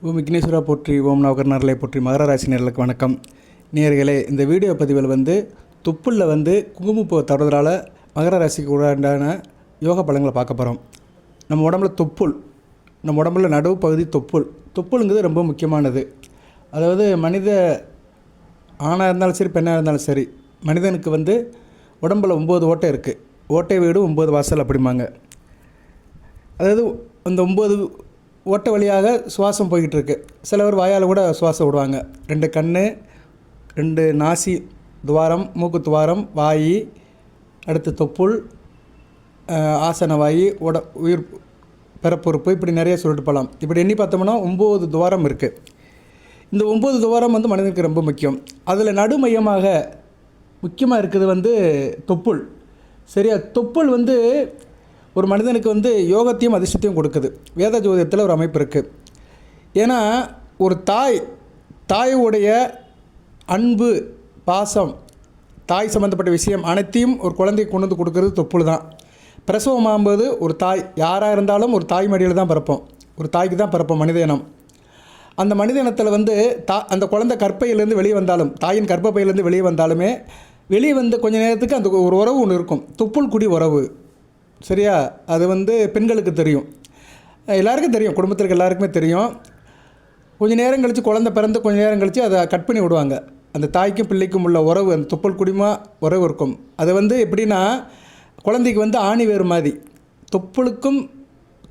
ஓம் விக்னேஸ்வரா போற்றி, ஓம் நவகர்ணர்களை போற்றி. மகர ராசி நேயர்களுக்கு வணக்கம். நேயர்களே, இந்த வீடியோ பதிவில் தொப்புளில் குங்குமப்பூ தடவுறதால மகர ராசிக்கு உண்டான யோக பலன்களை பார்க்க போகிறோம். நம்ம உடம்புல தொப்புள், நம்ம உடம்புல நடுவு பகுதி தொப்புளுங்கிறது ரொம்ப முக்கியமானது. அதாவது மனித ஆணாக இருந்தாலும் சரி, பெண்ணாக இருந்தாலும் சரி, மனிதனுக்கு உடம்பில் 9 ஓட்டை இருக்குது. ஓட்டை வீடு 9 வாசல் அப்படிம்பாங்க. அதாவது அந்த 9 ஓட்டை வழியாக சுவாசம் போய்கிட்டு இருக்கு. சிலவர் வாயால் கூட சுவாசம் விடுவாங்க. 2 கண், 2 நாசி துவாரம், மூக்கு துவாரம், வாய், அடுத்து தொப்புள், ஆசன வாய், உயிர் பிறப்புறுப்பு, இப்படி நிறைய சொல்லிட்டு போகலாம். இப்படி எண்ணி பார்த்தோம்னா 9 துவாரம் இருக்குது. இந்த 9 துவாரம் மனிதனுக்கு ரொம்ப முக்கியம். அதில் நடுமையமாக முக்கியமாக இருக்குது தொப்புள். சரியா? தொப்புள் ஒரு மனிதனுக்கு யோகத்தையும் அதிர்ஷ்டத்தையும் கொடுக்குது. வேத ஜோதிடத்தில் ஒரு அமைப்பு இருக்குது. ஏன்னா ஒரு தாயுடைய அன்பு, பாசம், தாய் சம்மந்தப்பட்ட விஷயம் அனைத்தையும் ஒரு குழந்தைக்கு கொண்டு வந்து கொடுக்கறது தொப்புள் தான். பிரசவமாகும்போது ஒரு தாய் யாராக இருந்தாலும் ஒரு தாய் மடியில் தான் பிறப்போம். ஒரு தாய்க்கு தான் பிறப்போம் மனித இனம். அந்த மனித இனத்தில் அந்த குழந்தை கற்பையிலேருந்து வெளியே வந்தாலும், தாயின் கற்பப்பையிலேருந்து வெளியே வந்தாலுமே, வெளியே கொஞ்ச நேரத்துக்கு அந்த ஒரு உறவு ஒன்று இருக்கும், தொப்புள் குடி உறவு. சரியா? அது பெண்களுக்கு தெரியும், எல்லாருக்கும் தெரியும், குடும்பத்திற்கு எல்லாருக்குமே தெரியும். கொஞ்சம் நேரம் கழித்து குழந்தை பிறந்து கொஞ்சம் நேரம் கழித்து அதை கட் பண்ணி விடுவாங்க. அந்த தாய்க்கும் பிள்ளைக்கும் உள்ள உறவு, அந்த தொப்புள் குடிமா உறவு இருக்கும். அது எப்படின்னா, குழந்தைக்கு ஆணி வேறு மாதிரி, தொப்புளுக்கும்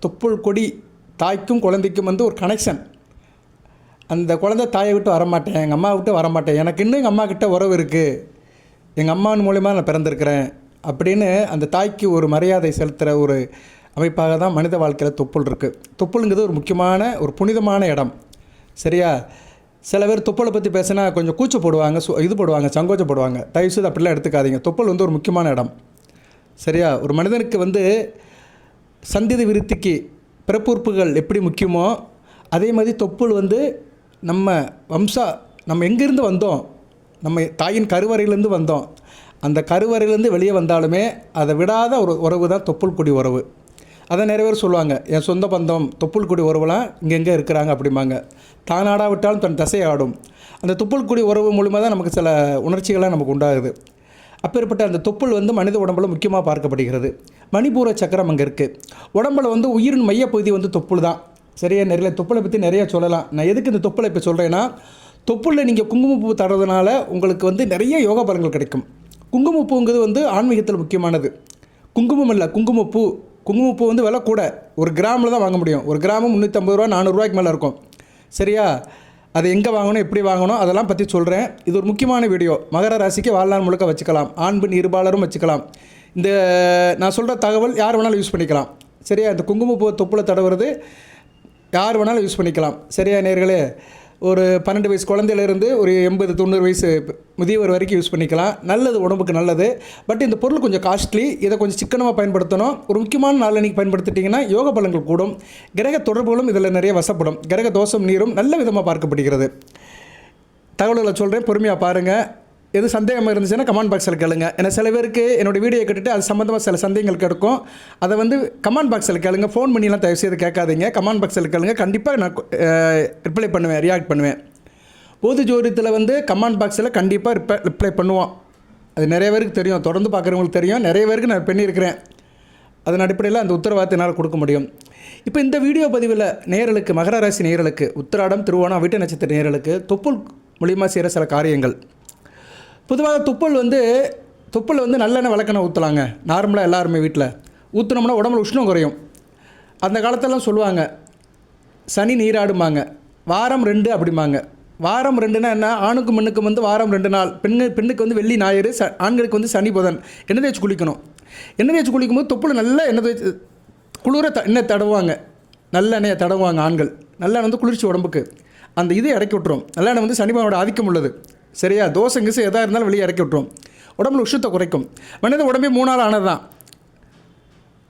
தொப்புள் கொடி தாய்க்கும் குழந்தைக்கும் ஒரு கனெக்ஷன். அந்த குழந்தை தாயை விட்டு வரமாட்டேன், எங்கள் அம்மா விட்டு வரமாட்டேன், எனக்கு இன்னும் எங்கள் அம்மா கிட்ட உறவு இருக்குது, எங்கள் அம்மாவின் மூலிமா நான் பிறந்திருக்கிறேன் அப்படின்னு அந்த தாய்க்கு ஒரு மரியாதை செலுத்துகிற ஒரு அமைப்பாக தான் மனித வாழ்க்கையில் தொப்புள் இருக்குது. தொப்புளுங்கிறது ஒரு முக்கியமான, ஒரு புனிதமான இடம். சரியா? சில பேர் தொப்புளை பற்றி பேசினா கொஞ்சம் கூச்சப்படுவாங்க, போடுவாங்க, சங்கோச்சப்படுவாங்க. தயவுசெய்து அப்படிலாம் எடுத்துக்காதீங்க. தொப்புள் ஒரு முக்கியமான இடம். சரியா? ஒரு மனிதனுக்கு சந்ததி விருத்திக்கு பிறப்புறுப்புகள் எப்படி முக்கியமோ அதே மாதிரி தொப்புள் நம்ம எங்கேருந்து வந்தோம், நம்ம தாயின் கருவறையிலேருந்து வந்தோம், அந்த கருவறையிலேருந்து வெளியே வந்தாலுமே அதை விடாத ஒரு உறவு தான் தொப்புள் குடி உறவு. அதை நிறைய பேர் சொல்லுவாங்க, என் சொந்த பந்தம் தொப்புள் குடி உறவுலாம் இங்கெங்கே இருக்கிறாங்க அப்படிம்பாங்க. தானாடா விட்டாலும் தன் தசையை ஆடும். அந்த தொப்புள் குடி உறவு மூலிமா தான் நமக்கு சில உணர்ச்சிகள்லாம் நமக்கு உண்டாகுது. அப்பேற்பட்ட அந்த தொப்புள் மனித உடம்பில் முக்கியமாக பார்க்கப்படுகிறது. மணிப்பூர சக்கரம் அங்கே இருக்குது. உடம்பில் உயிரின் மையப்பகுதி தொப்புள் தான். சரியா? நிறைய தொப்புளை பற்றி நிறையா சொல்லலாம். நான் எதுக்கு இந்த தொப்புளை இப்போ சொல்கிறேன்னா, தொப்புளில் நீங்கள் குங்குமப்பூ தடவுறதுனால உங்களுக்கு நிறைய யோக பலன்கள் கிடைக்கும். குங்குமப்பூங்கிறது ஆன்மீகத்தில் முக்கியமானது. குங்குமம் இல்லை, குங்குமப்பூ. குங்குமப்பூ விலை கூட, 1 கிராமில் தான் வாங்க முடியும். 1 கிராமு 350 ரூபா, 400 ரூபாய்க்கு மேலே இருக்கும். சரியா? அதை எங்கே வாங்கணும், எப்படி வாங்கணும், அதெல்லாம் பற்றி சொல்கிறேன். இது ஒரு முக்கியமான வீடியோ. மகர ராசிக்கு வாழ்நாள் முழுக்க வச்சுக்கலாம். ஆண் பெண் இருபாலரும் வச்சுக்கலாம். இந்த நான் சொல்கிற தகவல் யார் வேணாலும் யூஸ் பண்ணிக்கலாம். சரியா? இந்த குங்குமப்பூ தொப்புளை தடவுறது யார் வேணாலும் யூஸ் பண்ணிக்கலாம். சரியா நேயர்களே? ஒரு 12 வயசு குழந்தையிலேருந்து ஒரு 80-90 வயசு முதியவர் வரைக்கும் யூஸ் பண்ணிக்கலாம். நல்லது, உடம்புக்கு நல்லது. பட் இந்த பொருள் கொஞ்சம் காஸ்ட்லி. இதை கொஞ்சம் சிக்கனமாக பயன்படுத்தணும். ஒரு முக்கியமான நாள் அன்றைக்கி பயன்படுத்திட்டிங்கன்னா யோக பலன்கள் கூடும். கிரக தொடர்புகளும் இதில் நிறைய வசப்படும். கிரக தோஷம் நீரும் நல்ல விதமாக பார்க்கப்படுகிறது. தகவல்களை சொல்கிறேன், பொறுமையாக பாருங்கள். எது சந்தேகமாக இருந்துச்சுன்னா கமெண்ட் பாக்ஸில் கேளுங்க. ஏன்னா சில பேருக்கு என்னோடய வீடியோ கேட்டுட்டு அது சம்மந்தமாக சில சந்தேகங்கள் கிடைக்கும். அதை கமெண்ட் பாக்ஸில் கேளுங்க. ஃபோன் பண்ணிலாம் தயவுசெய்து கேட்காதீங்க. கமெண்ட் பாக்ஸில் கேளுங்க. கண்டிப்பாக நான் ரிப்ளை பண்ணுவேன், ரியாக்ட் பண்ணுவேன். பொது ஜோதிடத்தில் கமெண்ட் பாக்ஸில் கண்டிப்பாக ரிப்ளை பண்ணுவோம். அது நிறைய பேருக்கு தெரியும், தொடர்ந்து பார்க்குறவங்களுக்கு தெரியும். நிறைய பேருக்கு நான் பண்ணியிருக்கிறேன். அதன் அடிப்படையில் அந்த உத்தரவாதத்தை என்னால் கொடுக்க முடியும். இப்போ இந்த வீடியோ பதிவில் நேயர்களுக்கு, மகர ராசி நேயர்களுக்கு, உத்திராடம், திருவோணம், அவிட்ட நட்சத்திர நேயர்களுக்கு தொப்புள் மூலிமா செய்கிற சில காரியங்கள். பொதுவாக தொப்புள் நல்லெண்ணெய் விளக்கெண்ணெய் ஊற்றலாங்க. நார்மலாக எல்லாருமே வீட்டில் ஊற்றினோம்னா உடம்புல உஷ்ணம் குறையும். அந்த காலத்திலலாம் சொல்லுவாங்க, சனி நீராடுமாங்க, வாரம் 2 அப்படிம்பாங்க. வாரம் 2னா என்ன? ஆணுக்கும் பெண்ணுக்கும் வாரம் 2 நாள். பெண்ணுக்கு வெள்ளி ஞாயிறு, ஆண்களுக்கு சனி புதன் எண்ணெய் தேய்ச்சி குளிக்கணும். எண்ணெய் தேய்ச்சி குளிக்கும்போது தொப்புள் நல்லா எண்ணெய் தேய்ச்சி குளிர எண்ணெய் தடவுவாங்க. நல்ல எண்ணெயை தடவுவாங்க ஆண்கள். நல்லெண்ணெய் குளிர்ச்சி உடம்புக்கு அந்த இது இறக்கி விட்டுரும். நல்லெண்ணெய் சனிபாவோட ஆதிக்கம் உள்ளது. சரியா? தோசை கிசை எதாக இருந்தாலும் வெளியே இறக்கி விட்டுரும். உடம்புல உஷ்ணத்தை குறைக்கும். மனித உடம்பே 3 ஆனது தான்.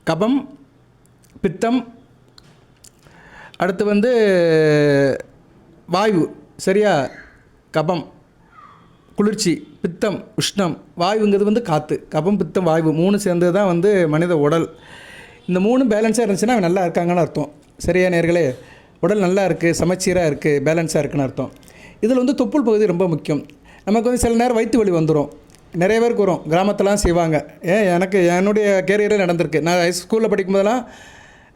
கபம், பித்தம், அடுத்து வாயு. சரியா? கபம் குளிர்ச்சி, பித்தம் உஷ்ணம், வாயுங்கிறது காற்று. கபம், பித்தம், வாயு 3 சேர்ந்தது தான் மனித உடல். இந்த 3 பேலன்ஸாக இருந்துச்சுன்னா நல்லா இருக்காங்கன்னு அர்த்தம். சரியா நேயர்களே? உடல் நல்லா இருக்குது, சமச்சீராக இருக்குது, பேலன்ஸாக இருக்குன்னு அர்த்தம். இதில் வந்து தொப்புள் பகுதி ரொம்ப முக்கியம். நமக்கு வந்து சில நேரம் வயிற்று வலி வந்துடும், நிறைய பேருக்கு வரும், கிராமத்தெல்லாம் செய்வாங்க. எனக்கு என்னுடைய கேரியரில் நடந்திருக்கு. நான் ஸ்கூலில் படிக்கும்போதெல்லாம்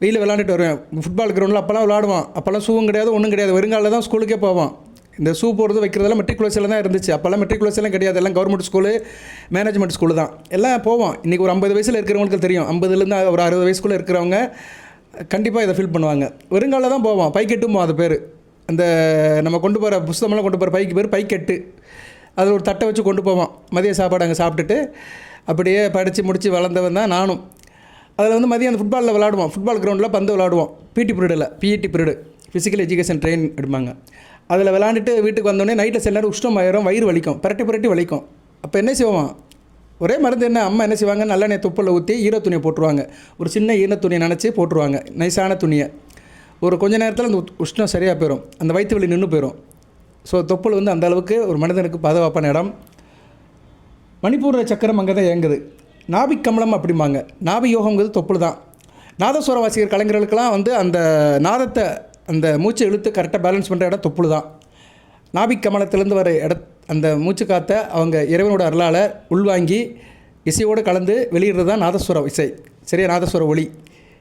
வெயில் விளாண்டுட்டு வருவேன். ஃபுட்பால் கிரவுண்டில் அப்போல்லாம் விளாடுவான். அப்போல்லாம் ஷூவும் கிடையாது, ஒன்றும் கிடையாது, வெறுங்காலில் தான் ஸ்கூலுக்கே போவான். இந்த ஷூ போடுறது வைக்கிறதெல்லாம் மெட்ரிகுலேஷனில் தான் இருந்துச்சு. அப்போல்லாம் மெட்ரிகுலேஷன்லாம் கிடையாது, எல்லாம் கவர்மெண்ட் ஸ்கூலு, மேனேஜ்மெண்ட் ஸ்கூலு தான். எல்லாம் போவோம். இன்றைக்கி ஒரு 50 வயசில் இருக்கிறவங்களுக்கு தெரியும், 50லேருந்து ஒரு 60 வயசுக்குள்ளே இருக்கிறவங்க கண்டிப்பாக இதை ஃபீல் பண்ணுவாங்க. வெறுங்காலில் தான் போவோம். பைக்கெட்டும் அது பேர். அந்த நம்ம கொண்டு போகிற புஸ்தமெல்லாம் கொண்டு போகிற பைக்கு பேர் பைக்கெட்டு. அதில் ஒரு தட்டை வச்சு கொண்டு போவோம். மதிய சாப்பாடு அங்கே சாப்பிட்டுட்டு அப்படியே படித்து முடித்து வளர்ந்தவன் தான் நானும். அதில் வந்து மதியம் அந்த ஃபுட்பாலில் விளாடுவோம். ஃபுட்பால் கிரவுண்டில் பந்து விளாடுவோம். பிடி பீரியடில், PET period, physical education train எடுப்பாங்க. அதில் விளாண்டுட்டு வீட்டுக்கு வந்தோடனே நைட்டில் சில நேரம் உஷ்ணம் ஆயிரும், வயிறு வலிக்கும், புரட்டி வலிக்கும். அப்போ என்ன செய்வோம், ஒரே மருந்து என்ன, அம்மா என்ன செய்வாங்க, நல்லெண்ணெய் தொப்பில் ஊற்றி ஈர துணியை போட்டுருவாங்க. ஒரு சின்ன ஈர துணியை நினச்சி போட்டுருவாங்க, நைஸான துணியை. ஒரு கொஞ்ச நேரத்தில் அந்த உஷ்ணம் சரியாக போயிடும், அந்த வயிற்று வலி நின்று போயிடும். ஸோ தொப்புள் வந்து அந்தளவுக்கு ஒரு மனிதனுக்கு பாதுகாப்பான இடம். மணிப்பூர சக்கரம் அங்கே தான் இயங்குது. நாபிக் கமலம் அப்படிம்பாங்க. நாபி யோகங்கிறது தொப்புள் தான். நாதஸ்வர வாசிக்கிற கலைஞர்களுக்கெல்லாம் வந்து அந்த நாதத்தை, அந்த மூச்சை இழுத்து கரெக்டாக பேலன்ஸ் பண்ணுற இடம் தொப்புள் தான். நாபிக் கமலத்திலேருந்து வர அந்த மூச்சு காற்றை அவங்க இறைவனோட அருளால் உள்வாங்கி இசையோடு கலந்து வெளியிடுறது தான் நாதஸ்வர இசை, சரியா, நாதஸ்வர ஒளி.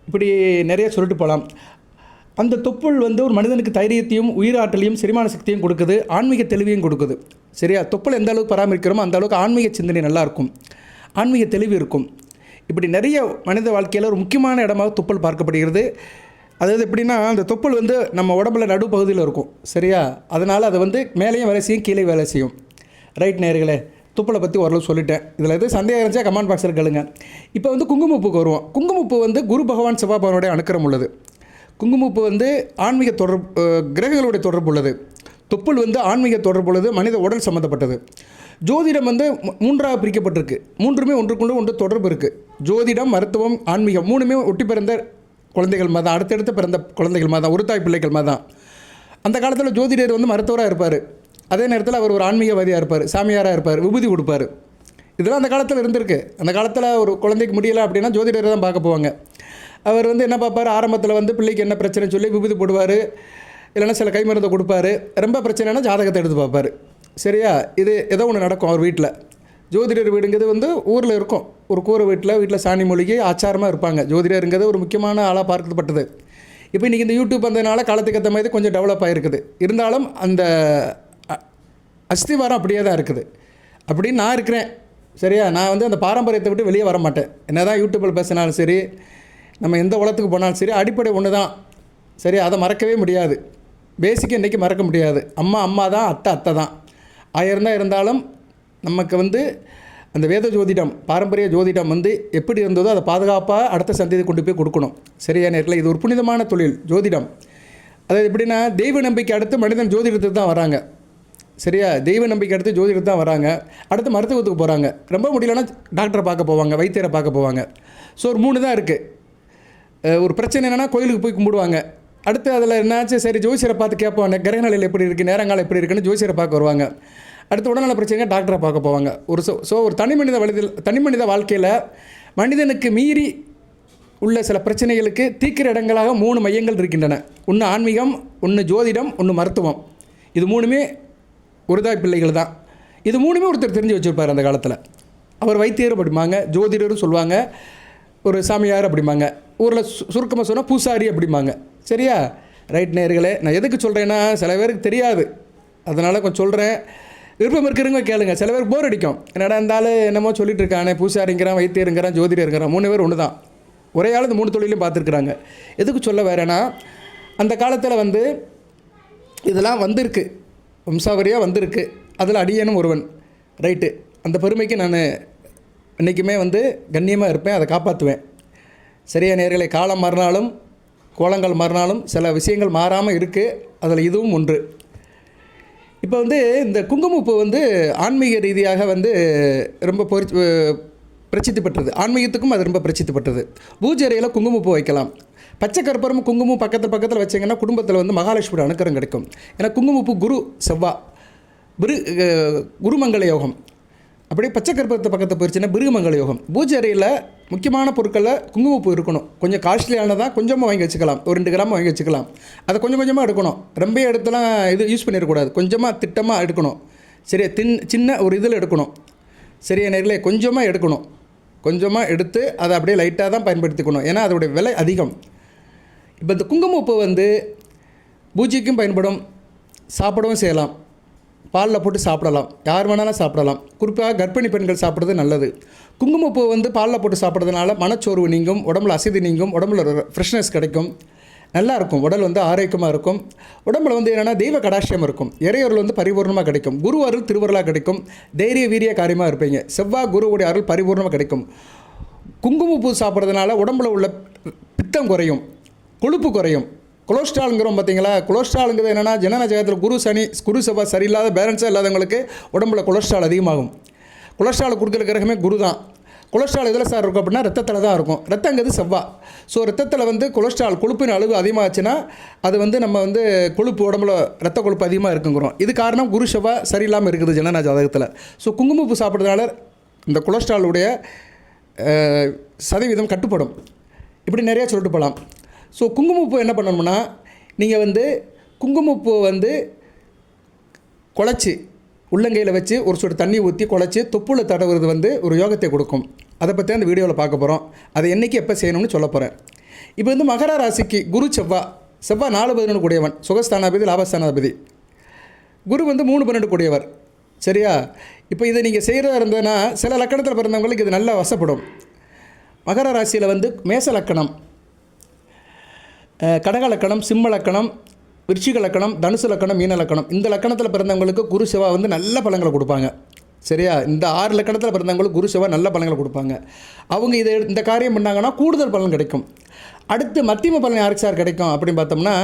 இப்படி நிறைய சொல்லிட்டு போகலாம். அந்த தொப்புள் வந்து ஒரு மனிதனுக்கு தைரியத்தையும் உயிராற்றலையும் செரிமான சக்தியும் கொடுக்குது, ஆன்மீக தெளிவையும் கொடுக்குது, சரியா. தொப்புள் எந்த அளவுக்கு பராமரிக்கிறோமோ அந்த அளவுக்கு ஆன்மீக சிந்தனை நல்லாயிருக்கும், ஆன்மீக தெளிவு இருக்கும். இப்படி நிறைய மனித வாழ்க்கையில் ஒரு முக்கியமான இடமாக தொப்புள் பார்க்கப்படுகிறது. அதாவது எப்படின்னா, அந்த தொப்புள் வந்து நம்ம உடம்புல நடுப்பகுதியில் இருக்கும், சரியா. அதனால் அதை வந்து மேலேயும் வேலை செய்யும், கீழே வேலை செய்யும். ரைட் நேயர்களே, தொப்புளை பற்றி ஓரளவு சொல்லிட்டேன். இதில் எது சந்தேகம் இருந்துச்சா கமெண்ட் பாக்ஸில் கேளுங்க. இப்போ வந்து குங்குமப்பூக்கு வருவோம். குங்குமப்பூ வந்து குரு பகவான் செவ்வாய் பகவானுடைய அனுக்கிரம் உள்ளது. குங்குமப்பூ வந்து ஆன்மீக தொடர்பு, கிரகங்களுடைய தொடர்பு உள்ளது. தொப்புள் வந்து ஆன்மீக தொடர்பு உள்ளது, மனித உடல் சம்மந்தப்பட்டது. ஜோதிடம் வந்து மூன்றாக பிரிக்கப்பட்டிருக்கு. மூன்றுமே ஒன்றுக்குள்ளே ஒன்று தொடர்பு இருக்குது. ஜோதிடம், மருத்துவம், ஆன்மீகம் மூணுமே ஒட்டி பிறந்த குழந்தைகள் மாதிரி தான், அடுத்தடுத்து பிறந்த குழந்தைகள் மாதிரி தான், ஒரு தாய் பிள்ளைகள் மாதிரி தான். அந்த காலத்தில் ஜோதிடர் வந்து மருத்துவராக இருப்பார், அதே நேரத்தில் அவர் ஒரு ஆன்மீகவாதியாக இருப்பார், சாமியாராக இருப்பார், விபூதி கொடுப்பார். இதெல்லாம் அந்த காலத்தில் இருந்திருக்கு. அந்த காலத்தில் ஒரு குழந்தைக்கு முடியலை அப்படின்னா ஜோதிடரை தான் பார்க்க போவாங்க. அவர் வந்து என்ன பார்ப்பார், ஆரம்பத்தில் வந்து பிள்ளைக்கு என்ன பிரச்சனை சொல்லி விபூதி போடுவார், இல்லைன்னா சில கைமருந்தை கொடுப்பாரு. ரொம்ப பிரச்சனைனா ஜாதகத்தை எடுத்து பார்ப்பார், சரியா. இது ஏதோ ஒன்று நடக்கும் அவர் வீட்டில். ஜோதிடர் வீடுங்கிறது வந்து ஊரில் இருக்கும், ஒரு கூரை வீட்டில் சாணி மொழிகை ஆச்சாரமாக இருப்பாங்க. ஜோதிடருங்கிறது ஒரு முக்கியமான ஆளாக பார்க்கப்பட்டது. இப்போ இன்றைக்கி இந்த யூடியூப் வந்ததுனால காலத்துக்கு ஏற்ற மாதிரி கொஞ்சம் டெவலப் ஆகிருக்குது. இருந்தாலும் அந்த அஸ்திவாரம் அப்படியே தான் இருக்குது. அப்படின்னு நான் இருக்கிறேன், சரியா. நான் வந்து அந்த பாரம்பரியத்தை விட்டு வெளியே வர மாட்டேன். என்ன தான் யூடியூப்பில் பேசினாலும் சரி, நம்ம எந்த உலகத்துக்கு போனாலும் சரி, அடிப்படை ஒன்று தான், சரி. அதை மறக்கவே முடியாது. பேசிக்காக இன்றைக்கி மறக்க முடியாது. அம்மா தான், அத்தை தான். ஆயிரம் தான் இருந்தாலும் நமக்கு வந்து அந்த வேத ஜோதிடம், பாரம்பரிய ஜோதிடம் வந்து எப்படி இருந்ததோ அதை பாதுகாப்பாக அடுத்த சந்ததி கொண்டு போய் கொடுக்கணும், சரியா நேரத்தில். இது ஒரு புனிதமான தொழில் ஜோதிடம். அதாவது எப்படின்னா, தெய்வ நம்பிக்கை அடுத்து மனிதன் ஜோதிடத்துக்கு தான் வராங்க, சரியா. தெய்வ நம்பிக்கை அடுத்து ஜோதிடத்துக்கு தான் வராங்க. அடுத்து மருத்துவத்துக்கு போகிறாங்க. ரொம்ப முடியலன்னா டாக்டரை பார்க்க போவாங்க, வைத்தியரை பார்க்க போவாங்க. ஸோ ஒரு 3 தான் இருக்குது. ஒரு பிரச்சனை என்னென்னா கோயிலுக்கு போய் கும்பிடுவாங்க. அடுத்து அதில் என்னாச்சு, சரி ஜோசியரை பார்த்து கேட்பாங்க, கிரகநிலையில் எப்படி இருக்குது, நேரங்காலம் எப்படி இருக்குன்னு ஜோசியரை பார்க்க வருவாங்க. அடுத்து உடல்நல பிரச்சனைங்க டாக்டரை பார்க்க போவாங்க. ஒரு தனி மனித வாழ்க்கையில் மனிதனுக்கு மீறி உள்ள சில பிரச்சனைகளுக்கு தீர்க்கிற இடங்களாக 3 மையங்கள் இருக்கின்றன. ஒன்று ஆன்மீகம், ஒன்று ஜோதிடம், ஒன்று மருத்துவம். இது 3மே ஒரு தாய் பிள்ளைகள் தான். இது 3மே ஒருத்தர் தெரிஞ்சு வச்சுருப்பார் அந்த காலத்தில். அவர் வைத்தியர் அப்படிம்பாங்க, ஜோதிடரும் சொல்லுவாங்க, ஒரு சாமியார் அப்படிம்பாங்க, ஊரில் சுருக்கமாக சொன்னால் பூசாரி அப்படிம்பாங்க, சரியா. ரைட் நேயர்களே, நான் எதுக்கு சொல்கிறேன்னா, சில பேருக்கு தெரியாது, அதனால் கொஞ்சம் சொல்கிறேன். விருப்பம் இருக்கிறவங்க கேளுங்க. சில பேருக்கு போர் அடிக்கும், என்னடா இருந்தாலும் என்னமோ சொல்லிட்டு இருக்கானே, பூசாரிங்கிறான், வைத்தியருங்கிறான், ஜோதிடருங்கிறான். 3 பேர் ஒன்று தான், ஒரே ஆள் இந்த 3 தொழிலையும் பார்த்துருக்குறாங்க. எதுக்கு சொல்ல வேறேன்னா, அந்த காலத்தில் வந்து இதெல்லாம் வந்திருக்கு, வம்சாவரியாக வந்திருக்கு. அதில் அடியேனும் ஒருவன், ரைட்டு. அந்த பெருமைக்கு நான் என்றைக்குமே வந்து கண்ணியமாக இருப்பேன், அதை காப்பாற்றுவேன், சரியா நேயர்களே. காலம் மாறினாலும் கோலங்கள் மாறினாலும் சில விஷயங்கள் மாறாமல் இருக்குது, அதில் இதுவும் ஒன்று. இப்போ வந்து இந்த குங்குமப்பூ வந்து ஆன்மீக ரீதியாக வந்து ரொம்ப பிரசித்தி பெற்றது. ஆன்மீகத்துக்கும் அது ரொம்ப பிரசித்தி பெற்றது. பூஜை அறையில் குங்குமப்பூ வைக்கலாம். பச்சை கற்பூரம் குங்குமம் பக்கத்தில் வச்சிங்கன்னா குடும்பத்தில் வந்து மகாலட்சுமியோட அனுக்கிரம் கிடைக்கும். ஏன்னா குங்குமப்பூ குரு செவ்வாய், குருமங்கள யோகம். அப்படியே பச்சை கற்பூரத்தை பக்கத்தில் போயிடுச்சுன்னா பிருகுமங்கள யோகம். பூஜை அறையில் முக்கியமான பொருட்களில் குங்குமப்பூ இருக்கணும். கொஞ்சம் காஸ்ட்லியானதான் கொஞ்சமாக வாங்கி வச்சுக்கலாம், ஒரு 2 கிராம் வாங்கி வச்சுக்கலாம். அதை கொஞ்சம் கொஞ்சமாக எடுக்கணும். ரொம்ப எடுத்துலாம் இது யூஸ் பண்ணிடக்கூடாது, கொஞ்சமாக திட்டமாக எடுக்கணும். சரியா, சின்ன ஒரு இதில் எடுக்கணும். சரியா நேர்களே, கொஞ்சமாக எடுக்கணும். கொஞ்சமாக எடுத்து அதை அப்படியே லைட்டாக தான் பயன்படுத்திக்கணும். ஏன்னா அதோடைய விலை அதிகம். இப்போ இந்த குங்குமப்பூ வந்து பூஜைக்கும் பயன்படும், சாப்பிடவும் செய்யலாம். பாலில் போட்டு சாப்பிடலாம், யார் வேணாலும் சாப்பிடலாம். குறிப்பாக கர்ப்பிணி பெண்கள் சாப்பிட்றது நல்லது. குங்குமப்பூ வந்து பாலில் போட்டு சாப்பிட்றதுனால மனச்சோர்வு நீங்கும், உடம்புல அசதி நீங்கும், உடம்புல ஃப்ரெஷ்னஸ் கிடைக்கும், நல்லாயிருக்கும். உடல் வந்து ஆரோக்கியமாக இருக்கும். உடம்புல வந்து என்னென்னா தெய்வ கடாட்சியம் இருக்கும். இறையொருள் வந்து பரிபூர்ணமாக கிடைக்கும். குரு அருள் திருவருளாக கிடைக்கும். தைரிய வீரிய காரியமாக இருப்பீங்க. செவ்வாய் குருவுடைய அருள் பரிபூர்ணமாக கிடைக்கும். குங்குமப்பூ சாப்பிட்றதுனால உடம்புல உள்ள பித்தம் குறையும், கொழுப்பு குறையும். கொலஸ்ட்ராலுங்கிறோம் பார்த்தீங்களா, கொலஸ்ட்ராலுங்கிறது என்னென்னா ஜனன ஜெகத்தில் குரு செவ்வாய் சரியில்லாத பேலன்ஸாக இல்லாதவங்களுக்கு உடம்புல கொலஸ்ட்ரால் அதிகமாகும். கொலஸ்ட்ரால் கொடுக்குற கிரகமே குரு தான். கொலஸ்ட்ரால் எதில் சார் இருக்கும் அப்படின்னா ரத்தத்தில் தான் இருக்கும். ரத்தங்கிறது செவ்வாய். ஸோ ரத்தத்தில் வந்து கொலஸ்ட்ரால் கொழுப்பின் அளவு அதிகமாகச்சுன்னா அது வந்து நம்ம வந்து கொழுப்பு உடம்புல ரத்த கொழுப்பு அதிகமாக இருக்குங்கிறோம். இது காரணம் குரு செவ்வாய் சரியில்லாமல் இருக்குது ஜனன ஜாதகத்தில். ஸோ குங்குமப்பூ சாப்பிட்றதுனால இந்த கொலஸ்ட்ராலுடைய சதவீதம் கட்டுப்படும். இப்படி நிறையா சொல்லிட்டு போகலாம். ஸோ குங்குமப்பூ என்ன பண்ணணும்னா, நீங்கள் வந்து குங்குமப்பூ வந்து குழச்சி உள்ளங்கையில் வச்சு ஒரு சொட்டு தண்ணி ஊற்றி குழச்சி தொப்புளை தடவுறது வந்து ஒரு யோகத்தை கொடுக்கும். அதை பற்றி அந்த வீடியோவில் பார்க்க போகிறோம். அதை என்றைக்கு எப்போ செய்யணும்னு சொல்ல போகிறேன். இப்போ வந்து மகர ராசிக்கு குரு செவ்வாய் 4-11 கூடியவன், சுகஸ்தானாதிபதி, லாபஸ்தானாதிபதி. குரு வந்து 3-12 கூடியவர். சரியா, இப்போ இதை நீங்கள் செய்கிறதா இருந்ததுன்னா சில லக்கணத்தில் பிறந்தவங்களுக்கு இது நல்லா வசப்படும். மகர ராசியில் வந்து மேச லக்கணம், கடக லக்கணம், சிம்ம லக்கணம், விருச்சிக லக்கணம், தனுசு லக்கணம், மீன லக்கணம், இந்த லக்கணத்தில் பிறந்தவங்களுக்கு குரு செவ்வாய் வந்து நல்ல பலன்களை கொடுப்பாங்க. சரியா, இந்த 6 லக்கணத்தில் பிறந்தவங்களுக்கு குரு செவ்வாய் நல்ல பலன்களை கொடுப்பாங்க. அவங்க இந்த காரியம் பண்ணாங்கன்னா கூடுதல் பலன் கிடைக்கும். அடுத்து மத்தியம பலன் யாருக்கு சார் கிடைக்கும் அப்படின்னு பார்த்தோம்னா,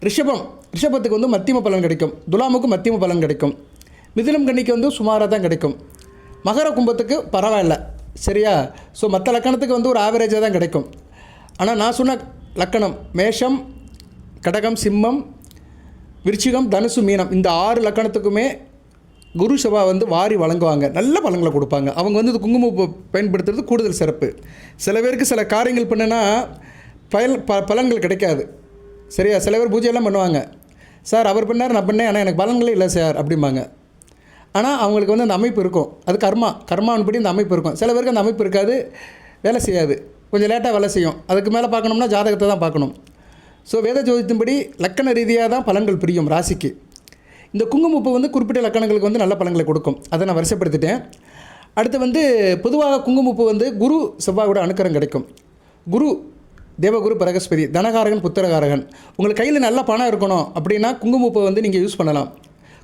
ரிஷபத்துக்கு வந்து மத்தியம பலன் கிடைக்கும். துலாமுக்கு மத்தியம பலன் கிடைக்கும். மிதுனம் கன்னிக்கு வந்து சுமாராக தான் கிடைக்கும். மகர கும்பத்துக்கு பரவாயில்ல. சரியா, ஸோ மற்ற லக்கணத்துக்கு வந்து ஒரு ஆவரேஜாக தான் கிடைக்கும். ஆனால் நான் சொன்ன லக்கணம் மேஷம், கடகம், சிம்மம், விருச்சிகம், தனுசு, மீனம், இந்த 6 லக்கணத்துக்குமே குரு செவ்வாய் வந்து வாரி வழங்குவாங்க, நல்ல பலன்களை கொடுப்பாங்க. அவங்க வந்து இது குங்குமப்பூ பயன்படுத்துறது கூடுதல் சிறப்பு. சில பேருக்கு சில காரியங்கள் பண்ணுனா பலன்கள் கிடைக்காது. சரியா, சில பேர் பூஜையெல்லாம் பண்ணுவாங்க, சார் அவர் பண்ணார் நான் பண்ணேன் ஆனால் எனக்கு பலன்களே இல்லை சார் அப்படிம்பாங்க. ஆனால் அவங்களுக்கு வந்து அந்த அமைப்பு இருக்கும். அது கர்மாவின்படி அந்த அமைப்பு இருக்கும். சில பேருக்கு அந்த அமைப்பு இருக்காது, வேலை செய்யாது, கொஞ்சம் லேட்டாக வேலை செய்யும். அதுக்கு மேலே பார்க்கணும்னா ஜாதகத்தை தான் பார்க்கணும். ஸோ வேத ஜோதித்தின்படி லக்கண ரீதியாக தான் பலன்கள் பிரியும் ராசிக்கு. இந்த குங்குமப்பூ வந்து குறிப்பிட்ட லக்கணங்களுக்கு வந்து நல்ல பலன்களை கொடுக்கும். அதை நான் வரிசைப்படுத்திட்டேன். அடுத்து வந்து பொதுவாக குங்குமப்பூ வந்து குரு செவ்வாயோட அனுக்கிரம் கிடைக்கும். குரு தேவகுரு பிரகஸ்பதி, தனகாரகன், புத்திரகாரகன். உங்களுக்கு கையில் நல்ல பணம் இருக்கணும் அப்படின்னா குங்குமப்பூ வந்து நீங்கள் யூஸ் பண்ணலாம்.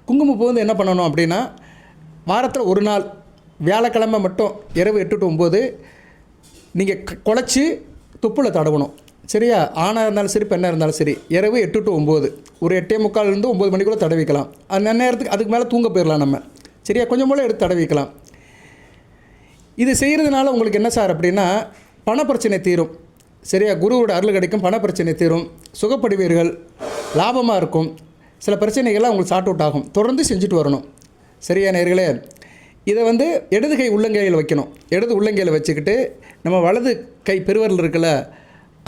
குங்குமப்பூ வந்து என்ன பண்ணணும் அப்படின்னா, வாரத்தில் ஒரு நாள் வியாழக்கிழமை மட்டும் இரவு 8 to 9 நீங்கள் குழச்சி தொப்புளை தடவணும். சரியா, ஆணாக இருந்தாலும் சரி பெண்ணாக இருந்தாலும் சரி, இரவு 8 to 9 ஒரு 8:45 9 மணிக்குள்ளே தடவிக்கலாம். அந்த நேரத்துக்கு அதுக்கு மேலே தூங்க போயிடலாம் நம்ம. சரியா, கொஞ்சம் போல் எடுத்து தடவிக்கலாம். இது செய்கிறதுனால உங்களுக்கு என்ன சார் அப்படின்னா, பணப்பிரச்சனை தீரும். சரியா, குருவோட அருள் கிடைக்கும், பணப்பிரச்சனை தீரும், சுகப்படுவீர்கள், லாபமாக இருக்கும். சில பிரச்சனைகள்லாம் உங்களுக்கு சார்ட் அவுட் ஆகும். தொடர்ந்து செஞ்சுட்டு வரணும். சரியா நேர்களே, இதை வந்து இடது கை உள்ளங்கையில் வைக்கணும். இடது உள்ளங்கையில் வச்சுக்கிட்டு நம்ம வலது கை பெருவரில் இருக்குல்ல,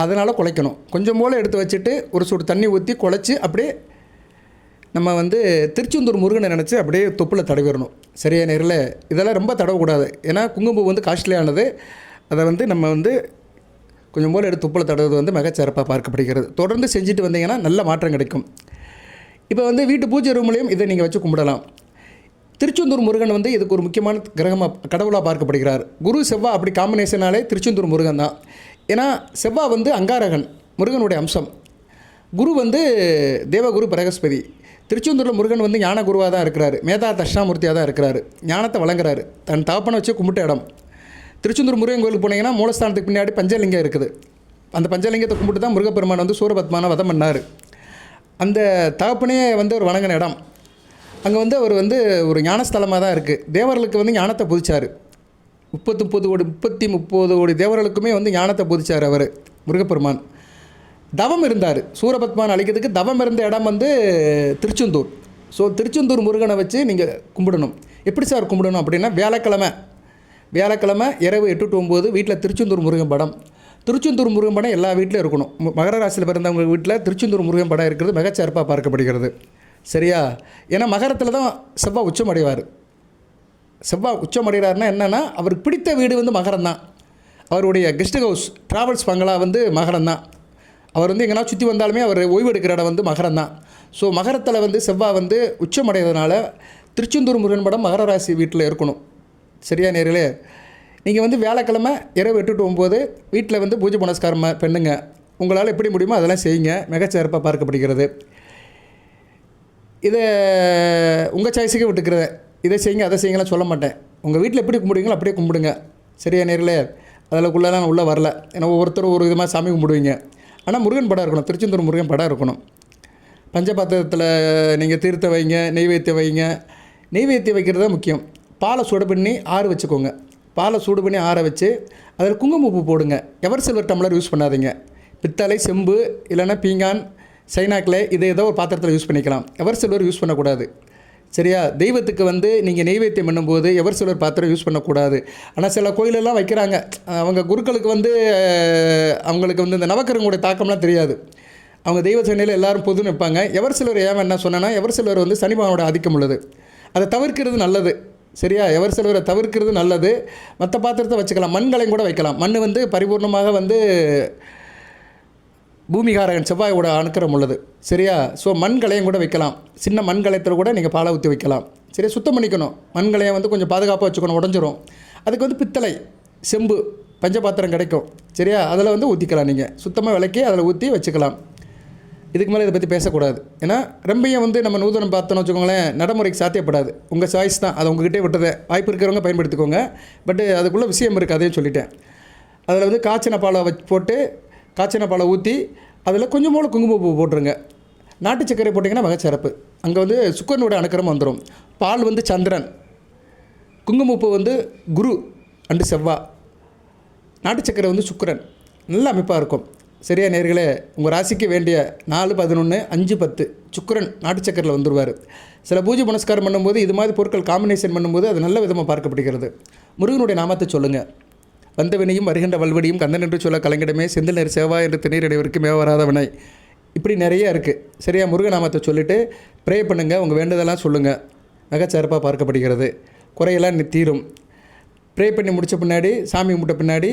அதனால் குழைக்கணும். கொஞ்சம் போல் எடுத்து வச்சுட்டு ஒரு சூடு தண்ணி ஊற்றி குழைச்சி அப்படியே நம்ம வந்து திருச்செந்தூர் முருகனை நினச்சி அப்படியே தொப்பில் தடவிடணும். சரியா நேரில், இதெல்லாம் ரொம்ப தடவக்கூடாது. ஏன்னா குங்குமப்பூ வந்து காஸ்ட்லியானது. அதை வந்து நம்ம வந்து கொஞ்சம் போல் எடுத்து தொப்பில் தடவுறது வந்து மிகச்சிறப்பாக பார்க்கப்படுகிறது. தொடர்ந்து செஞ்சுட்டு வந்தீங்கன்னா நல்ல மாற்றம் கிடைக்கும். இப்போ வந்து வீட்டு பூஜை ரூம்லேயும் இதை நீங்கள் வச்சு கும்பிடலாம். திருச்செந்தூர் முருகன் வந்து இதுக்கு ஒரு முக்கியமான கிரகமாக கடவுளாக பார்க்கப்படுகிறார். குரு செவ்வாய் அப்படி காம்பினேஷனாலே திருச்செந்தூர் முருகன் தான். ஏன்னா செவ்வாய் வந்து அங்காரகன், முருகனுடைய அம்சம். குரு வந்து தேவகுரு பிரகஸ்பதி. திருச்செந்தூரில் முருகன் வந்து ஞான குருவாக தான் இருக்கிறார், மேதா தட்சிணாமூர்த்தியாக தான் இருக்கிறார், ஞானத்தை வழங்குறாரு. தன் தகப்பனை வச்சு கும்பிட்ட இடம் திருச்செந்தூர் முருகன் கோயிலுக்கு போனீங்கன்னா மூலஸ்தானத்துக்கு பின்னாடி பஞ்சலிங்கம் இருக்குது. அந்த பஞ்சலிங்கத்தை கும்பிட்டு தான் முருகப்பெருமான் வந்து சூரபத்மான வதம் பண்ணார். அந்த தகப்பனே வந்து ஒரு வணங்கின இடம். அங்கே வந்து அவர் வந்து ஒரு ஞானஸ்தலமாக தான் இருக்குது. தேவர்களுக்கு வந்து ஞானத்தை புதிச்சார். 30 கோடி தேவர்களுக்குமே வந்து ஞானத்தை புதிச்சார் அவர் முருகப்பெருமான். தவம் இருந்தார். சூரபத்மான் அழிக்கிறதுக்கு தவம் இருந்த இடம் வந்து திருச்செந்தூர். ஸோ திருச்செந்தூர் முருகனை வச்சு நீங்கள் கும்பிடணும். எப்படி சார் கும்பிடணும் அப்படின்னா, வியாழக்கிழமை வியாழக்கிழமை இரவு 8 to 9 வீட்டில் திருச்செந்தூர் முருகன் படம். திருச்செந்தூர் முருகன் படம் எல்லா வீட்லையும் இருக்கணும். மகர ராசியில் பிறந்தவங்க வீட்டில் திருச்செந்தூர் முருகன் படம் இருக்கிறது மிகச்சிறப்பாக பார்க்கப்படுகிறது. சரியா? ஏன்னா மகரத்தில் தான் செவ்வாய் உச்சம் அடைவார். செவ்வாய் உச்சம் அடைகிறாருன்னா என்னென்னா, அவருக்கு பிடித்த வீடு வந்து மகரம் தான். அவருடைய கெஸ்ட் ஹவுஸ் ட்ராவல்ஸ் பங்களா வந்து மகரம் தான். அவர் வந்து எங்கன்னா சுற்றி வந்தாலுமே அவர் ஓய்வு எடுக்கிற இடம் வந்து மகரம் தான். ஸோ மகரத்தில் வந்து செவ்வாய் வந்து உச்சம் அடைகிறதுனால திருச்செந்தூர் முருகன் படம் மகர ராசி வீட்டில் இருக்கணும். சரியா நேர்களே? நீங்கள் வந்து வியாழக்கிழமை இரவு 8 to 9 வீட்டில் வந்து பூஜை புனஸ்காரம் பண்ணுங்க. உங்களால் எப்படி முடியுமோ அதெல்லாம் செய்யுங்க. மிகச்சிறப்பாக பார்க்கப்படுகிறது. இதை உங்கள் சாய்ஸுக்கே விட்டுக்கிறத, இதை செய்யுங்க அதை செய்யுங்கலாம் சொல்ல மாட்டேன். உங்கள் வீட்டில் எப்படி கும்பிடுவீங்களோ அப்படியே கும்பிடுங்க. சரியா நேர்களே? அதில்குள்ளே நான் உள்ளே வரல. ஏன்னா ஒவ்வொருத்தரும் ஒரு விதமாக சாமி கும்பிடுவீங்க. ஆனால் முருகன் படம் இருக்கணும். திருச்செந்தூர் முருகன் படம் இருக்கணும். பஞ்சபாத்திரத்தில் நீங்கள் தீர்த்த வைங்க, நெய்வேத்தியம் வைங்க. நெய்வேத்தியம் வைக்கிறது தான் முக்கியம். பாலை சூடு பண்ணி ஆற வச்சுக்கோங்க. பாலை சூடு பண்ணி ஆற வச்சு அதில் குங்குமப்பூ போடுங்க. எவர் சில்வர் டம்ளர் யூஸ் பண்ணாதீங்க. பித்தளை, செம்பு இல்லைன்னா பீங்கான், சைனாக்கில் இதை ஏதோ ஒரு பாத்திரத்தில் யூஸ் பண்ணிக்கலாம். எவர் சில்வர் யூஸ் பண்ணக்கூடாது. சரியா? தெய்வத்துக்கு வந்து நீங்கள் நெய்வேத்தியம் பண்ணும்போது எவர் சில்வர் பாத்திரம் யூஸ் பண்ணக்கூடாது. ஆனால் சில கோயிலெல்லாம் வைக்கிறாங்க. அவங்க குருக்களுக்கு வந்து அவங்களுக்கு வந்து இந்த நவக்கிரகங்களுடைய தாக்கம்லாம் தெரியாது. அவங்க தெய்வ சன்னியில் எல்லோரும் பொதுன்னு வைப்பாங்க. எவர் சில்வர் ஏன் என்ன சொன்னேன்னா, எவர் சில்வர் வந்து சனி பகவானோட ஆதிக்கம் உள்ளது. அதை தவிர்க்கிறது நல்லது. சரியா? எவர் சில்வரை தவிர்க்கிறது நல்லது. மற்ற பாத்திரத்தை வச்சுக்கலாம். மண்களையும் கூட வைக்கலாம். மண் வந்து பரிபூர்ணமாக வந்து பூமிகாரகன் செவ்வாயோட அனுக்கிரம் உள்ளது. சரியா? ஸோ மண்களையும் கூட வைக்கலாம். சின்ன மண்கலயத்தில் கூட நீங்கள் பாலை ஊற்றி வைக்கலாம். சரியா? சுத்தம் பண்ணிக்கணும். மண்களையம் வந்து கொஞ்சம் பாதுகாப்பாக வச்சுக்கணும், உடஞ்சிரும். அதுக்கு வந்து பித்தளை, செம்பு, பஞ்சபாத்திரம் கிடைக்கும். சரியா? அதில் வந்து ஊற்றிக்கலாம். நீங்கள் சுத்தமாக விளக்கி அதில் ஊற்றி வச்சுக்கலாம். இதுக்கு மேலே இதை பற்றி பேசக்கூடாது. ஏன்னா ரொம்பையும் வந்து நம்ம நூதனம் பார்த்தோன்னு வச்சுக்கோங்களேன், நடைமுறைக்கு சாத்தியப்படாது. உங்கள் சாய்ஸ் தான். அதை உங்ககிட்டே விட்டதை வாய்ப்பு இருக்கிறவங்க பயன்படுத்திக்கோங்க. பட்டு அதுக்குள்ளே விஷயம் இருக்குது, அதையும் சொல்லிட்டேன். அதில் வந்து காய்ச்சின பாலை போட்டு காய்ச்சின பாலை ஊற்றி அதில் கொஞ்சம் போல் குங்குமப்பூ போட்டுருங்க. நாட்டு சர்க்கரை போட்டிங்கன்னா மிகச்சிறப்பு. அங்கே வந்து சுக்கரனோட அனுக்கிரகம் வந்துடும். பால் வந்து சந்திரன், குங்குமப்பூ வந்து குரு அண்டு செவ்வாய், நாட்டு சர்க்கரை வந்து சுக்கிரன். நல்ல அமைப்பாக இருக்கும். சரியா நேர்களே? உங்கள் ராசிக்கு வேண்டிய 4, 11, 5, 10 சுக்கிரன் நாட்டு சக்கரில் வந்துடுவார். சில பூஜை புனஸ்காரம் பண்ணும்போது இது மாதிரி பொருட்கள் காம்பினேஷன் பண்ணும்போது அது நல்ல விதமாக பார்க்கப்படுகிறது. முருகனுடைய நாமத்தை சொல்லுங்கள். வந்த வினையும் வருகின்ற வல்வடியும் கந்தன் என்று சொல்ல கலங்கிடமே செந்தில் நெறி செவ்வாய் என்று திணீரடைவருக்கு மேவராத வினை. இப்படி நிறைய இருக்குது. சரியா? முருகன் நாமத்தை சொல்லிவிட்டு ப்ரே பண்ணுங்கள். உங்கள் வேண்டுதெல்லாம் சொல்லுங்கள். மிகச்சிறப்பாக பார்க்கப்படுகிறது. குறையெல்லாம் தீரும். ப்ரே பண்ணி முடித்த பின்னாடி, சாமி கும்பிட்ட பின்னாடி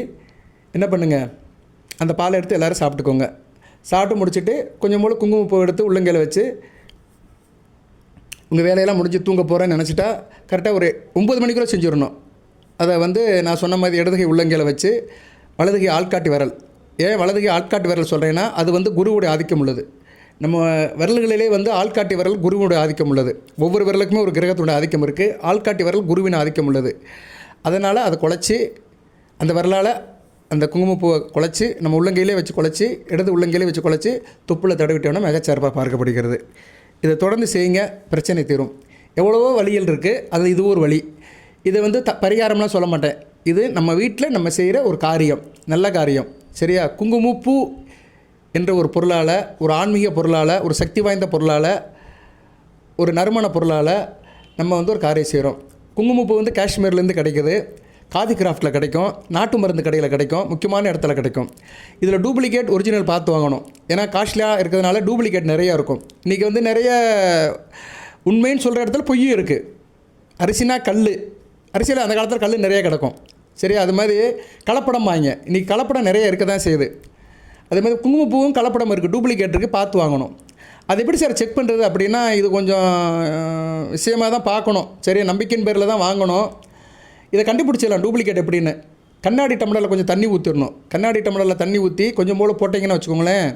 என்ன பண்ணுங்கள், அந்த பாலை எடுத்து எல்லோரும் சாப்பிட்டுக்கோங்க. சாப்பிட்டு முடிச்சுட்டு கொஞ்சம் போல் குங்குமப்பூ எடுத்து உள்ளங்கையில் வச்சு உங்கள் வேலையெல்லாம் முடிஞ்சு தூங்க போகிறேன்னு நினச்சிட்டா கரெக்டாக ஒரு 9 மணிக்குள்ளே செஞ்சிடணும். அதை வந்து நான் சொன்ன மாதிரி இடதுகை உள்ளங்கையில் வச்சு வலதுகை ஆள்காட்டி விரல். ஏன் வலதுகை ஆள்காட்டி விரல் சொல்கிறேன்னா, அது வந்து குருவுடைய ஆதிக்கம் உள்ளது. நம்ம விரல்களிலே வந்து ஆள்காட்டி விரல் குருவுடைய ஆதிக்கம் உள்ளது. ஒவ்வொரு விரலுக்குமே ஒரு கிரகத்துடைய ஆதிக்கம் இருக்குது. ஆள்காட்டி விரல் குருவின் ஆதிக்கம் உள்ளது. அதனால் அதை குழச்சி அந்த விரலால் அந்த குங்குமப்பூவை குழச்சி நம்ம உள்ளங்கையிலே வச்சு குழச்சி, இடது உள்ளங்கையிலே வச்சு குழச்சி தொப்புளில் தடவிட்டோன்னா மிகச்சிறப்பாக பார்க்கப்படுகிறது. இதை தொடர்ந்து செய்யுங்க, பிரச்சனை தீரும். எவ்வளவோ வழிகள் இருக்குது, அது இது ஒரு வழி. இதை வந்து பரிகாரம்லாம் சொல்ல மாட்டேன். இது நம்ம வீட்டில் நம்ம செய்கிற ஒரு காரியம், நல்ல காரியம். சரியா? குங்குமப்பூ என்ற ஒரு பொருளால், ஒரு ஆன்மீக பொருளால், ஒரு சக்தி வாய்ந்த பொருளால், ஒரு நறுமண பொருளால் நம்ம வந்து ஒரு காரியம் செய்கிறோம். குங்குமப்பூ வந்து காஷ்மீர்லேருந்து கிடைக்குது. காதி கிராஃப்டில் கிடைக்கும், நாட்டு மருந்து கடையில் கிடைக்கும், முக்கியமான இடத்துல கிடைக்கும். இதில் டூப்ளிகேட் ஒரிஜினல் பார்த்து வாங்கணும். ஏன்னா காஸ்ட்லியாக இருக்கிறதுனால டூப்ளிகேட் நிறையா இருக்கும். இன்றைக்கி வந்து நிறைய உண்மைன்னு சொல்கிற இடத்துல பொய்யும் இருக்குது. அரிசினா கல், அரிசியில் அந்த காலத்தில் கல் நிறைய கிடக்கும். சரி, அது மாதிரி கலப்படம் வாங்க. இன்றைக்கி கலப்படம் நிறைய இருக்க தான் செய்யுது. அதே மாதிரி குங்குமப்பூவும் கலப்படம் இருக்குது, டூப்ளிகேட் இருக்குது, பார்த்து வாங்கணும். அது எப்படி சார் செக் பண்ணுறது அப்படின்னா, இது கொஞ்சம் விஷயமாக தான் பார்க்கணும். சரி, நம்பிக்கையின் பேரில் தான் வாங்கணும். இதை கண்டுபிடிச்சிடலாம் டூப்ளிகேட் எப்படின்னு. கண்ணாடி டம்ளரில் கொஞ்சம் தண்ணி ஊற்றிடணும். கண்ணாடி டம்ளரில் தண்ணி ஊற்றி கொஞ்சம் போல் போட்டிங்கன்னா வச்சுக்கோங்களேன்,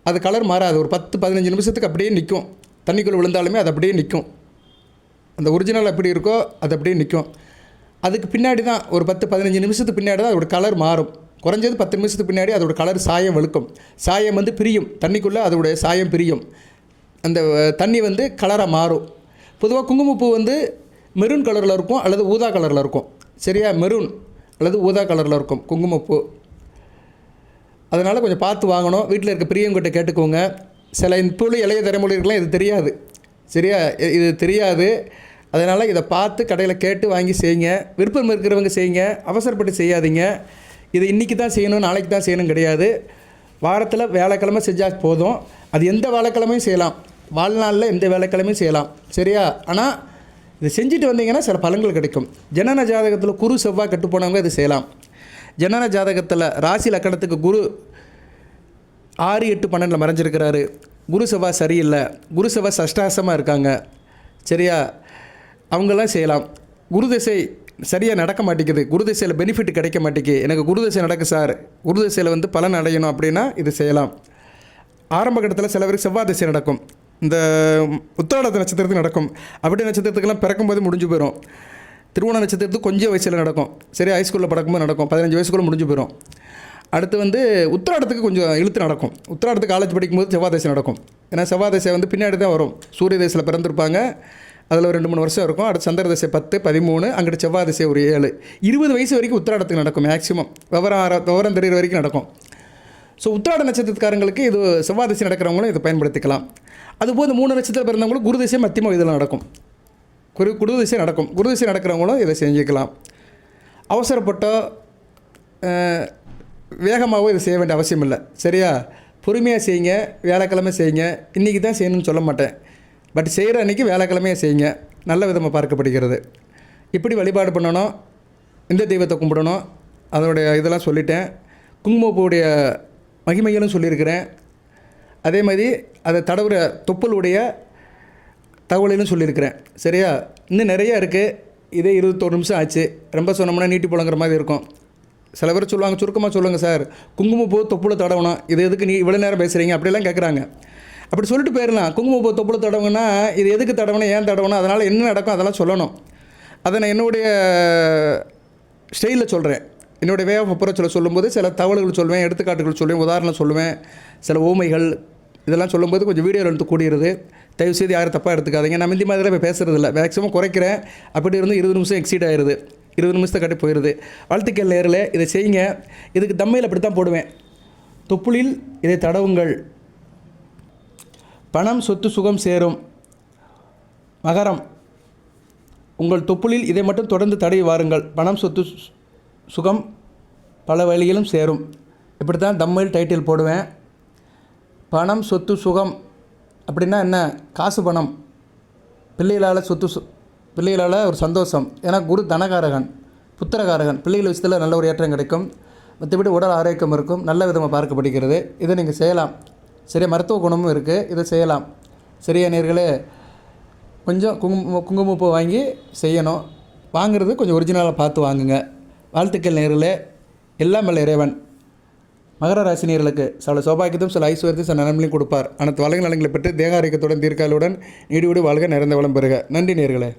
அது கலர் மாறாது. ஒரு 10-15 நிமிஷத்துக்கு அப்படியே நிற்கும். தண்ணிக்குள்ளே விழுந்தாலுமே அது அப்படியே நிற்கும். அந்த ஒரிஜினல் எப்படி இருக்கோ அது அப்படியே நிற்கும். அதுக்கு பின்னாடி தான் ஒரு 10-15 நிமிஷத்துக்கு பின்னாடி தான் அதோட கலர் மாறும். குறைஞ்சது 10 நிமிஷத்துக்கு பின்னாடி அதோட கலர் சாயம் வெளுக்கும். சாயம் வந்து பிரியும், தண்ணிக்குள்ளே அதோடைய சாயம் பிரியும். அந்த தண்ணி வந்து கலராக மாறும். பொதுவாக குங்குமப்பூ வந்து மெரூன் கலரில் இருக்கும் அல்லது ஊதா கலரில் இருக்கும். சரியா? மெரூன் அல்லது ஊதா கலரில் இருக்கும் குங்குமப்பூ. அதனால் கொஞ்சம் பார்த்து வாங்கணும். வீட்டில் இருக்க பெரியவங்கிட்ட கேட்டுக்கோங்க. சில இப்போ இளைய தலைமுறைகளுக்கெல்லாம் இது தெரியாது. சரியா? இது தெரியாது. அதனால் இதை பார்த்து கடையில் கேட்டு வாங்கி செய்யுங்க. விருப்பம் இருக்கிறவங்க செய்யுங்க, அவசரப்பட்டு செய்யாதீங்க. இது இன்றைக்கி தான் செய்யணும், நாளைக்கு தான் செய்யணும் கிடையாது. வாரத்தில் வியாழக்கிழமை செஞ்சால் போதும். அது எந்த வியாழக்கிழமையும் செய்யலாம், வாழ்நாளில் எந்த வியாழக்கிழமையும் செய்யலாம், சரியா? ஆனால் இதை செஞ்சுட்டு வந்தீங்கன்னா சில பலன்கள் கிடைக்கும். ஜனன ஜாதகத்தில் குரு செவ்வாய் கெட்டு போனவங்க இது செய்யலாம். ஜனன ஜாதகத்தில் ராசி லக்கணத்துக்கு குரு 6, 8, 12 மறைஞ்சிருக்கிறாரு. குரு செவ்வாய் சரியில்லை, குரு செவ்வாய் சஷ்டாசமாக இருக்காங்க, சரியா? அவங்கெல்லாம் செய்யலாம். குரு திசை சரியாக நடக்க மாட்டேங்குது, குரு திசையில் பெனிஃபிட் கிடைக்க மாட்டேங்குது, எனக்கு குரு திசை நடக்கு சார், குரு திசையில் வந்து பலன் அடையணும் அப்படின்னா இது செய்யலாம். ஆரம்ப கட்டத்தில் சில பேருக்கு செவ்வாய் திசை நடக்கும், இந்த உத்திராட நட்சத்திரத்துக்கு நடக்கும். அப்படி நட்சத்திரத்துக்கெல்லாம் பிறக்கும்போது முடிஞ்சு போயிடும். திருவோண நட்சத்திரத்துக்கு கொஞ்சம் வயசில் நடக்கும், சரி, ஹைஸ்கூலில் பறக்கும்போது நடக்கும், 15 வயசுக்குள்ளே முடிஞ்சு போயிடும். அடுத்து வந்து உத்திராடத்துக்கு கொஞ்சம் இழுத்து நடக்கும். உத்திராடத்துக்கு காலேஜ் படிக்கும்போது செவ்வாய் திசை நடக்கும். ஏன்னா செவ்வாய் திசை வந்து பின்னாடி தான் வரும். சூரிய திசையில் பிறந்திருப்பாங்க, அதில் ஒரு 2-3 வருஷம் இருக்கும். அடுத்து சந்திர திசை 10, 13, அங்கிட்டு செவ்வாய் திசை ஒரு 7, 20 வயசு வரைக்கும் உத்திராடத்துக்கு நடக்கும். மேக்ஸிமம் விவரம் தெரிகிற வரைக்கும் நடக்கும். ஸோ உத்திராட நட்சத்திரக்காரங்களுக்கு இது செவ்வாய் திசை நடக்கிறவங்களும் இதை பயன்படுத்திக்கலாம். அதுபோது 3 நட்சத்திரம் பிறந்தவங்களும் குரு திசை மத்தியமாக இதில் நடக்கும். குரு திசை நடக்கும். குரு திசை நடக்கிறவங்களும் இதை செஞ்சுக்கலாம். அவசரப்பட்டோ வேகமாகவோ இதை செய்ய வேண்டிய அவசியம் இல்லை, சரியா? பொறுமையாக செய்யுங்க, வியாழக்கிழமை செய்யுங்க. இன்றைக்கி தான் செய்யணும்னு சொல்ல மாட்டேன், பட் செய்கிற அன்றைக்கி வியாழக்கிழமையே செய்யுங்க, நல்ல விதமாக பார்க்கப்படுகிறது. இப்படி வழிபாடு பண்ணணும், இந்த தெய்வத்தை கும்பிடணும், அதனுடைய இதெல்லாம் சொல்லிட்டேன். குங்குமப்பூடைய மகிமைகளும் சொல்லியிருக்கிறேன். அதே மாதிரி அதை தடவுற தொப்புளுடைய தகவலையும் சொல்லியிருக்கிறேன், சரியா? இன்னும் நிறையா இருக்குது. இதே 21 நிமிஷம் ஆச்சு. ரொம்ப சொன்னோம்னா நீட்டி போலங்கிற மாதிரி இருக்கும். சில பேர் சொல்லுவாங்க, சுருக்கமாக சொல்லுங்கள் சார், குங்குமப்பூ தொப்புளை தடவணும், இது எதுக்கு நீ இவ்வளோ நேரம் பேசுகிறீங்க அப்படிலாம் கேட்குறாங்க. அப்படி சொல்லிட்டு போயிடலாம். குங்குமப்பூ தொப்புளை தடவுங்கன்னா இது எதுக்கு தடவணும், ஏன் தடவணும், அதனால் என்ன நடக்கும் அதெல்லாம் சொல்லணும். அதை நான் என்னுடைய ஸ்டைலில் சொல்கிறேன். என்னுடைய வே ஆஃப் அப்ரோச்சில் சொல்லும்போது சில தகவல்கள் சொல்லுவேன், எடுத்துக்காட்டுகள் சொல்லுவேன், உதாரணம் சொல்லுவேன், சில ஊமைகள் இதெல்லாம் சொல்லும்போது கொஞ்சம் வீடியோ எடுத்து கூடியிருது. தயவுசெய்து யாரும் தப்பாக எடுத்துக்காதீங்க. நான் இந்த மாதிரி இப்போ பேசுகிறது இல்லை, மேக்ஸிமம் குறைக்கிறேன். அப்படி இருந்து 20 நிமிஷம் எக்ஸீட் ஆயிடுது, 20 நிமிஷத்தை கட்டி போயிடுது. வாழ்த்துக்கள் நேரில் இதை செய்யுங்க. இதுக்கு தம்மையில் அப்படி தான் போடுவேன். தொப்புளில் இதை தடவுங்கள், பணம் சொத்து சுகம் சேரும். மகரம், உங்கள் தொப்புளில் இதை மட்டும் தொடர்ந்து தடவி வாருங்கள், பணம் சொத்து சுகம் பல வழியிலும் சேரும். இப்படி தான் தம்மையில் டைட்டில் போடுவேன். பணம் சொத்து சுகம் அப்படின்னா என்ன? காசு பணம், பிள்ளைகளால் பிள்ளைகளால் ஒரு சந்தோஷம். ஏன்னா குரு தனகாரகன், புத்திரகாரகன். பிள்ளைகள் விஷயத்தில் நல்ல ஒரு ஏற்றம் கிடைக்கும். மற்றபடி உடல் ஆரோக்கியம் இருக்கும், நல்ல விதமாக பார்க்கப்படுகிறது. இதை நீங்கள் செய்யலாம், சரியா? மருத்துவ குணமும் இருக்குது, இதை செய்யலாம், சரியா நேயர்களே? கொஞ்சம் குங்குமப்பூ வாங்கி செய்யணும். வாங்குறது கொஞ்சம் ஒரிஜினலாக பார்த்து வாங்குங்க. வாழ்த்துக்கள் நேயர்களே. எல்லாம் வல்ல இறைவன் மகர ராசி நேயர்களுக்கு சில சௌபாகியத்தையும் சில ஐஸ்வர்யத்தையும் சில நன்மையும் கொடுப்பார். அனைத்து வளங்கள் நலங்களை பெற்று தேக ஆரோக்கியத்துடன் தீர்க்காலுடன் நீடியோடு வாழ்க, நிறைந்த வளம் பெறுக. நன்றி நேயர்களே.